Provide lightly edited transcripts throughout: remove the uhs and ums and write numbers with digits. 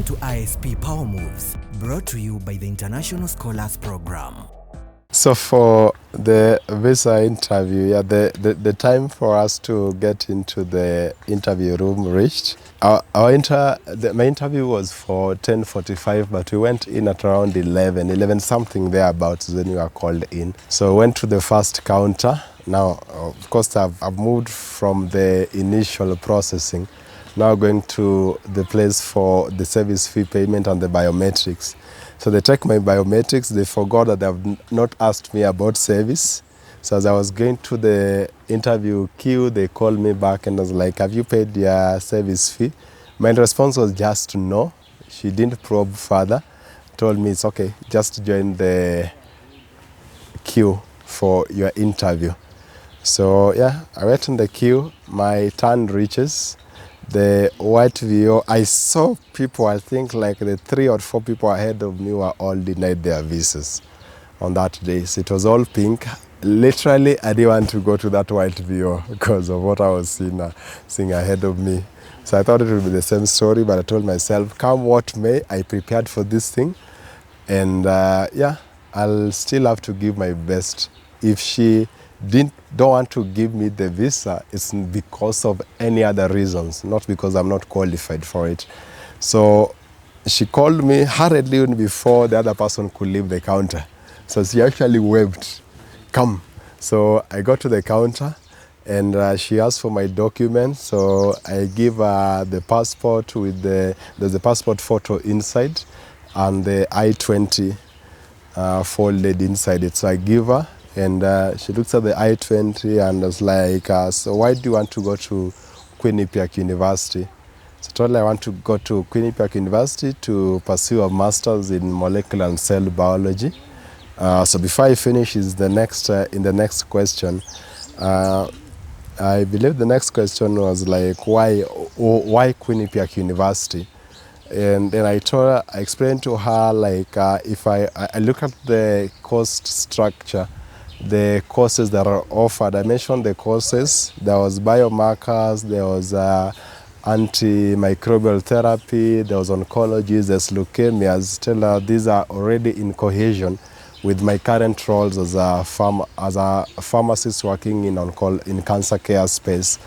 to ISP Power Moves, brought to you by the International Scholars Program. So for the visa interview, the time for us to get into the interview room reached. My interview was for 10:45, but we went in at around 11 something thereabouts, then we were called in. So we went to the first counter. Now, of course, I've moved from the initial processing, now going to the place for the service fee payment and the biometrics. So they checked my biometrics, they forgot that they have not asked me about service. So as I was going to the interview queue, they called me back and was like, have you paid your service fee? My response was just no. She didn't probe further, told me it's okay, just join the queue for your interview. So yeah, I wait in the queue, my turn reaches. The white VO, I saw people, I think like the 3 or 4 people ahead of me were all denied their visas on that day. So it was all pink. Literally, I didn't want to go to that white VO because of what I was seeing ahead of me. So I thought it would be the same story, but I told myself, come what may, I prepared for this thing. And yeah, I'll still have to give my best. If she don't want to give me the visa, it's because of any other reasons, not because I'm not qualified for it. So she called me hurriedly before the other person could leave the counter. So she actually waved, come. So I got to the counter and she asked for my documents. So I give her the passport with there's a passport photo inside and the I-20 folded inside it. So I give her. And she looks at the I-20 and was like, so why do you want to go to Quinnipiac University? So I told her I want to go to Quinnipiac University to pursue a master's in molecular and cell biology. So before I finish is the next, in the next question, I believe the next question was like, why Quinnipiac University? And then I explained to her like, if I look at the cost structure, the courses that are offered. I mentioned the courses. There was biomarkers, there was antimicrobial therapy, there was oncology, there's leukemias. Tell her these are already in cohesion with my current roles as a pharmacist working in cancer care space.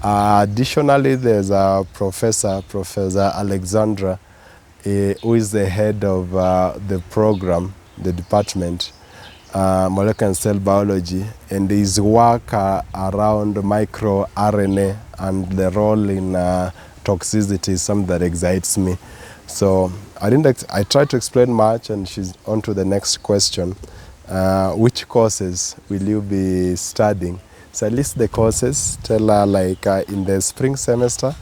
Additionally, there's a Professor Alexandra, who is the head of the program, the department, molecular and cell biology, and his work around microRNA and the role in toxicity is something that excites me. So I tried to explain much, and she's on to the next question. Which courses will you be studying? So I list the courses, tell her like in the spring semester,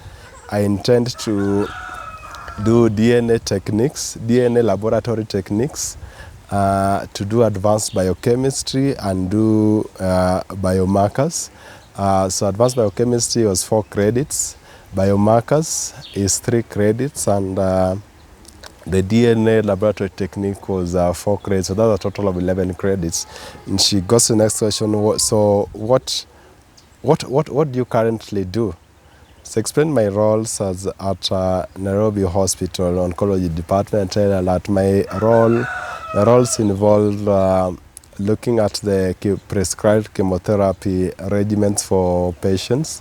I intend to do DNA techniques, DNA laboratory techniques, to do advanced biochemistry and do biomarkers. So advanced biochemistry was 4 credits, biomarkers is 3 credits, and the DNA laboratory technique was 4 credits, so that's a total of 11 credits. And she goes to the next question, so what do you currently do? So explain my roles at Nairobi Hospital Oncology Department. Tell her that my roles involve looking at the prescribed chemotherapy regimens for patients,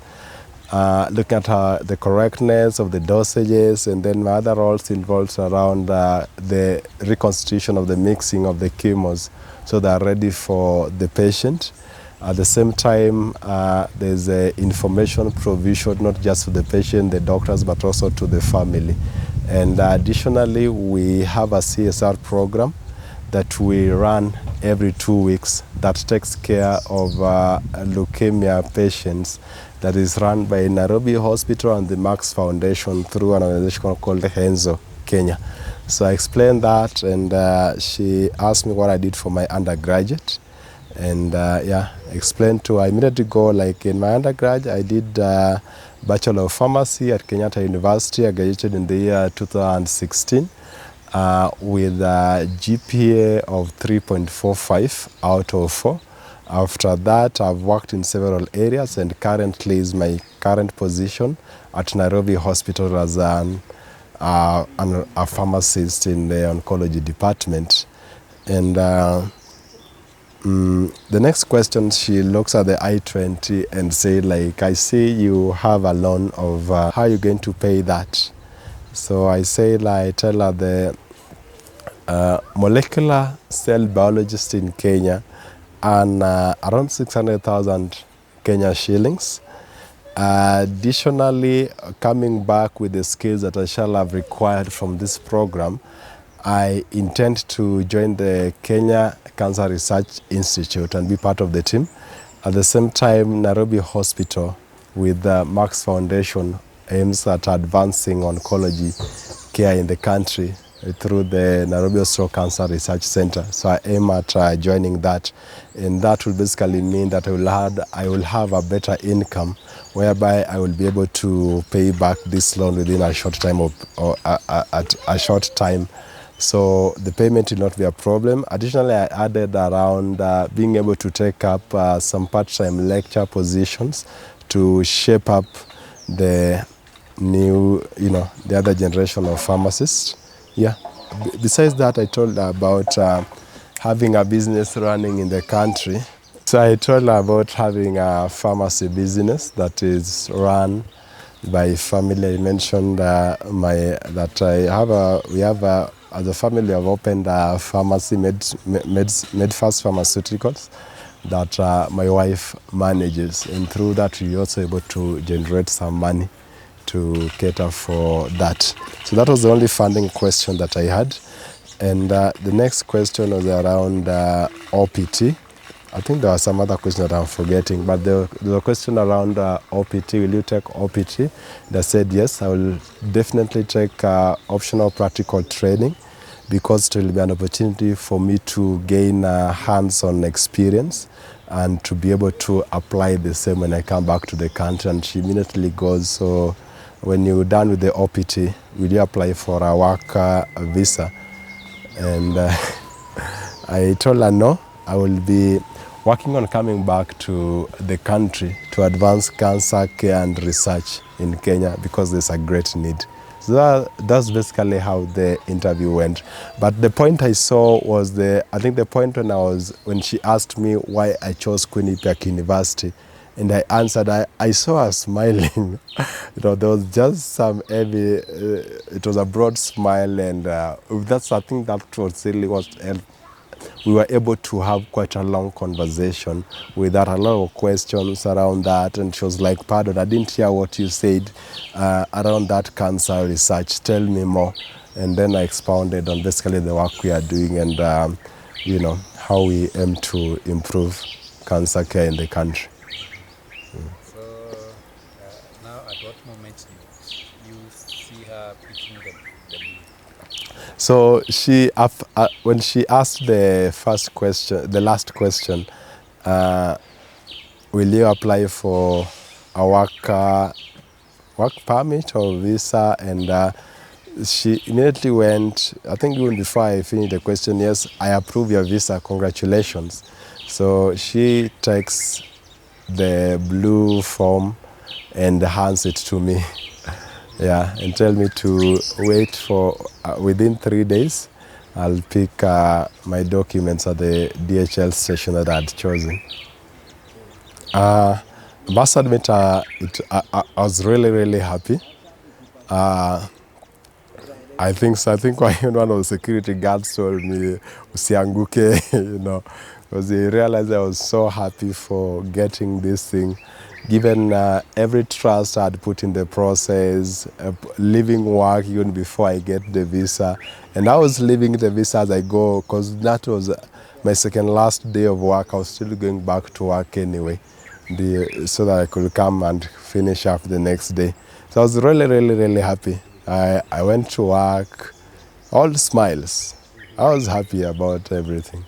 looking at the correctness of the dosages, and then my other roles involves around the reconstitution of the mixing of the chemos so they are ready for the patient. At the same time, there's information provision, not just for the patient, the doctors, but also to the family. And additionally, we have a CSR program that we run every 2 weeks that takes care of leukemia patients, that is run by Nairobi Hospital and the Max Foundation through an organization called Henzo Kenya. So I explained that, and she asked me what I did for my undergraduate. And yeah, explained to her. I immediately go, like in my undergrad, I did Bachelor of Pharmacy at Kenyatta University. I graduated in the year 2016 with a GPA of 3.45 out of 4. After that, I've worked in several areas, and currently is my current position at Nairobi Hospital as an a pharmacist in the oncology department. And the next question, she looks at the I-20 and say, like, I see you have a loan of how are you going to pay that? So I say, like, tell her the molecular cell biologist in Kenya and around 600,000 Kenya shillings. Additionally, coming back with the skills that I shall have required from this program, I intend to join the Kenya Cancer Research Institute and be part of the team. At the same time, Nairobi Hospital with the Max Foundation aims at advancing oncology care in the country through the Nairobi Stroke Cancer Research Center. So I aim at joining that, and that will basically mean that I will have a better income, whereby I will be able to pay back this loan within a short time at a short time. So the payment will not be a problem. Additionally, I added around being able to take up some part-time lecture positions to shape up the new, the other generation of pharmacists. Yeah. Besides that, I told her about having a business running in the country. So I told her about having a pharmacy business that is run by family. I mentioned as a family, I've opened a pharmacy, Medfast Pharmaceuticals, that my wife manages. And through that, we're also able to generate some money to cater for that. So that was the only funding question that I had. And the next question was around OPT. I think there are some other questions that I'm forgetting, but there was a question around OPT. Will you take OPT? And I said yes, I will definitely take optional practical training, because it will be an opportunity for me to gain hands-on experience and to be able to apply the same when I come back to the country. And she immediately goes, so when you're done with the OPT, will you apply for a work visa? And I told her no, I will be working on coming back to the country to advance cancer care and research in Kenya, because there's a great need. So that's basically how the interview went. But the point I saw was I think the point when she asked me why I chose Quinnipiac University, and I answered, I saw her smiling. There was just some heavy, it was a broad smile, and I think that was really what we were able to have quite a long conversation with her, a lot of questions around that. And she was like, pardon, I didn't hear what you said around that cancer research. Tell me more. And then I expounded on basically the work we are doing and, how we aim to improve cancer care in the country. So now at what moment you see her pitching the So when she asked the last question, will you apply for a work permit or visa? And she immediately went, I think even before I finished the question, yes, I approve your visa, congratulations. So she takes the blue form and hands it to me. Yeah, and tell me to wait for within 3 days. I'll pick my documents at the DHL station that I had chosen. Must admit, I was really, really happy. I think one of the security guards told me, "Usianguke," because they realized I was so happy for getting this thing. Given every trust I had put in the process, leaving work even before I get the visa. And I was leaving the visa as I go, because that was my second last day of work. I was still going back to work anyway, so that I could come and finish up the next day. So I was really, really, really happy. I went to work, all smiles. I was happy about everything.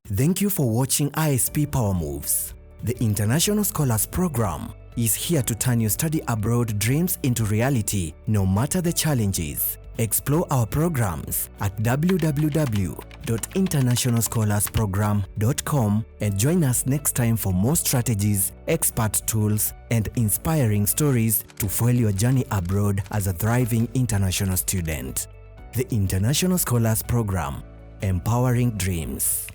Thank you for watching ISP Power Moves. The International Scholars Program is here to turn your study abroad dreams into reality, no matter the challenges. Explore our programs at www.internationalscholarsprogram.com and join us next time for more strategies, expert tools, and inspiring stories to fuel your journey abroad as a thriving international student. The International Scholars Program, empowering dreams.